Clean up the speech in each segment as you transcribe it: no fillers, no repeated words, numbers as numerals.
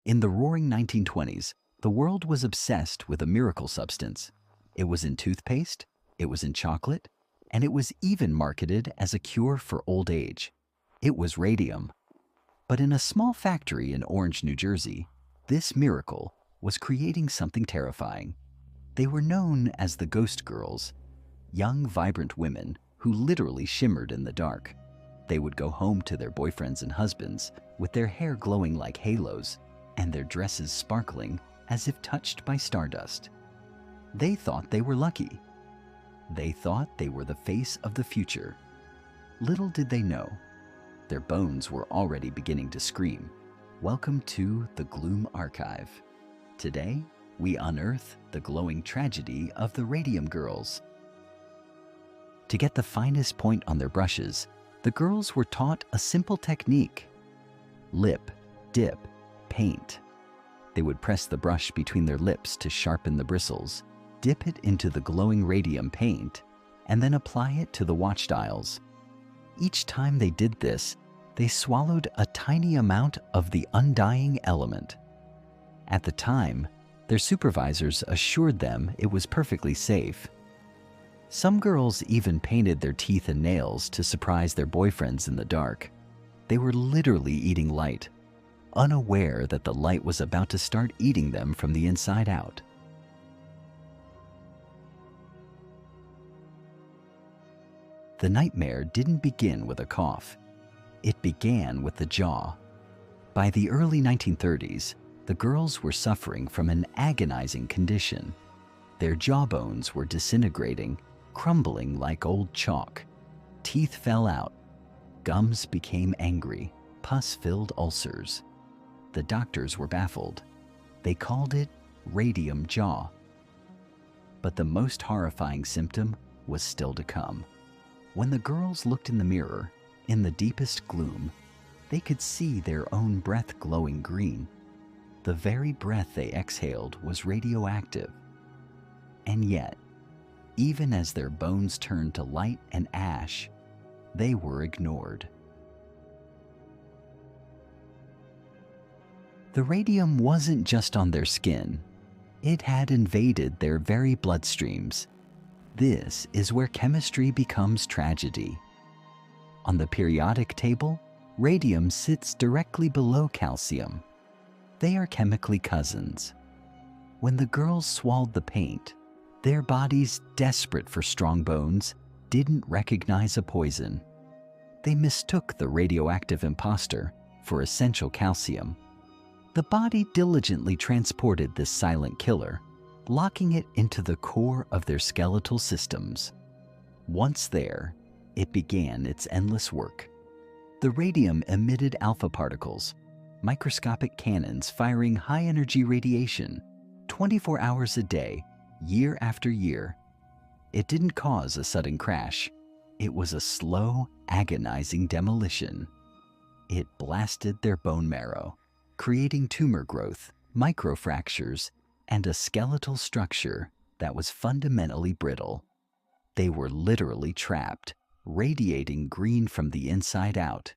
In the roaring 1920s, the world was obsessed with a miracle substance. It was in toothpaste, it was in chocolate, and it was even marketed as a cure for old age. It was radium. But in a small factory in Orange, New Jersey, this miracle was creating something terrifying. They were known as the Ghost Girls, young, vibrant women who literally shimmered in the dark. They would go home to their boyfriends and husbands with their hair glowing like halos and their dresses sparkling as if touched by stardust. They thought they were lucky. They thought they were the face of the future. Little did they know, their bones were already beginning to scream. Welcome to the Gloom Archive. Today, we unearth the glowing tragedy of the Radium Girls. To get the finest point on their brushes, the girls were taught a simple technique. Lip, dip, paint. They would press the brush between their lips to sharpen the bristles, dip it into the glowing radium paint, and then apply it to the watch dials. Each time they did this, they swallowed a tiny amount of the undying element. At the time, their supervisors assured them it was perfectly safe. Some girls even painted their teeth and nails to surprise their boyfriends in the dark. They were literally eating light, unaware that the light was about to start eating them from the inside out. The nightmare didn't begin with a cough. It began with the jaw. By the early 1930s, the girls were suffering from an agonizing condition. Their jawbones were disintegrating, crumbling like old chalk. Teeth fell out. Gums became angry, pus-filled ulcers. The doctors were baffled. They called it radium jaw. But the most horrifying symptom was still to come. When the girls looked in the mirror, in the deepest gloom, they could see their own breath glowing green. The very breath they exhaled was radioactive. And yet, even as their bones turned to light and ash, they were ignored. The radium wasn't just on their skin. It had invaded their very bloodstreams. This is where chemistry becomes tragedy. On the periodic table, radium sits directly below calcium. They are chemically cousins. When the girls swallowed the paint, their bodies, desperate for strong bones, didn't recognize a poison. They mistook the radioactive imposter for essential calcium. The body diligently transported this silent killer, locking it into the core of their skeletal systems. Once there, it began its endless work. The radium emitted alpha particles, microscopic cannons firing high-energy radiation 24 hours a day, year after year. It didn't cause a sudden crash. It was a slow, agonizing demolition. It blasted their bone marrow, creating tumor growth, microfractures, and a skeletal structure that was fundamentally brittle. They were literally trapped, radiating green from the inside out,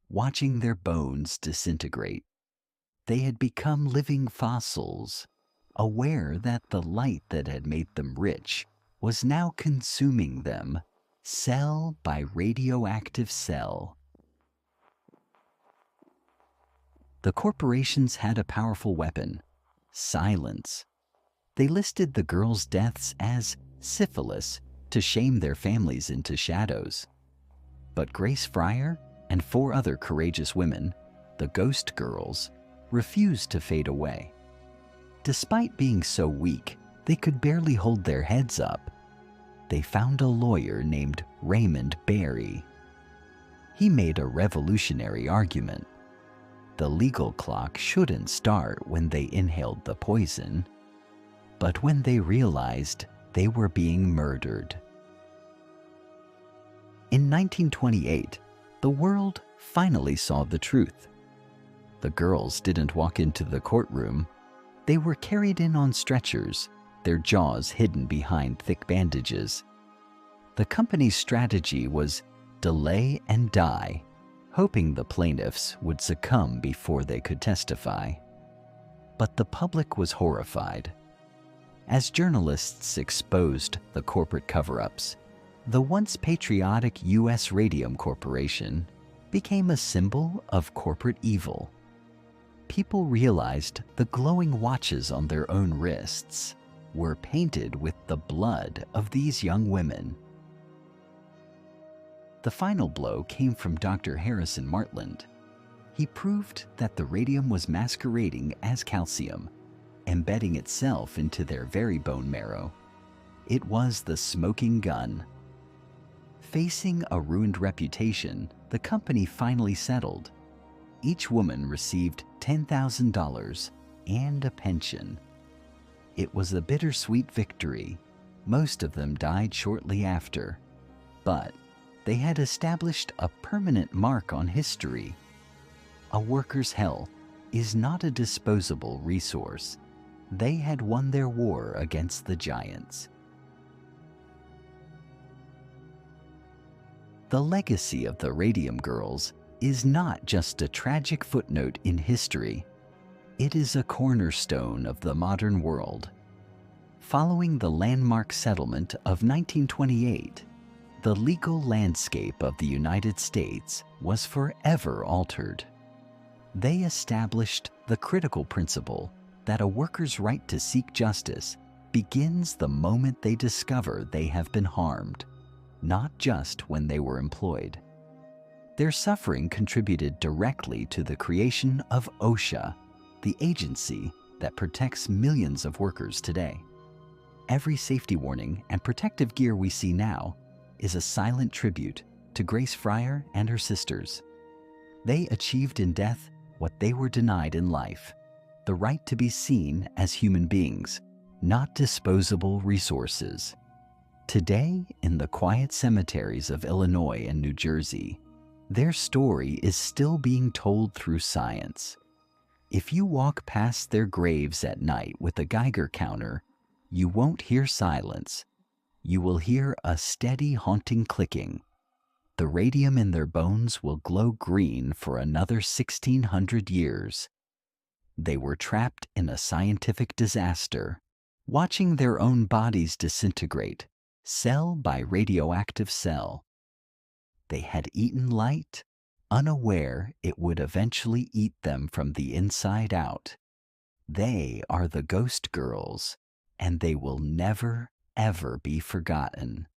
watching their bones disintegrate. They had become living fossils, aware that the light that had made them rich was now consuming them, cell by radioactive cell. The corporations had a powerful weapon: silence. They listed the girls' deaths as syphilis to shame their families into shadows. But Grace Fryer and 4 other courageous women, the Ghost Girls, refused to fade away. Despite being so weak, they could barely hold their heads up. They found a lawyer named Raymond Barry. He made a revolutionary argument. The legal clock shouldn't start when they inhaled the poison, but when they realized they were being murdered. In 1928, the world finally saw the truth. The girls didn't walk into the courtroom. They were carried in on stretchers, their jaws hidden behind thick bandages. The company's strategy was delay and die, hoping the plaintiffs would succumb before they could testify. but the public was horrified. As journalists exposed the corporate cover-ups, the once patriotic U.S. Radium Corporation became a symbol of corporate evil. People realized the glowing watches on their own wrists were painted with the blood of these young women. The final blow came from Dr. Harrison Martland. He proved that the radium was masquerading as calcium, embedding itself into their very bone marrow. It was the smoking gun. Facing a ruined reputation, the company finally settled. Each woman received $10,000 and a pension. It was a bittersweet victory. Most of them died shortly after, but they had established a permanent mark on history. A worker's hell is not a disposable resource. They had won their war against the giants. The legacy of the Radium Girls is not just a tragic footnote in history. It is a cornerstone of the modern world. Following the landmark settlement of 1928, the legal landscape of the United States was forever altered. They established the critical principle that a worker's right to seek justice begins the moment they discover they have been harmed, not just when they were employed. Their suffering contributed directly to the creation of OSHA, the agency that protects millions of workers today. Every safety warning and protective gear we see now is a silent tribute to Grace Fryer and her sisters. They achieved in death what they were denied in life: the right to be seen as human beings, not disposable resources. Today, in the quiet cemeteries of Illinois and New Jersey, their story is still being told through science. If you walk past their graves at night with a Geiger counter, you won't hear silence. You will hear a steady, haunting clicking. The radium in their bones will glow green for another 1,600 years. They were trapped in a scientific disaster, watching their own bodies disintegrate, cell by radioactive cell. They had eaten light, unaware it would eventually eat them from the inside out. They are the Ghost Girls, and they will never, ever be forgotten.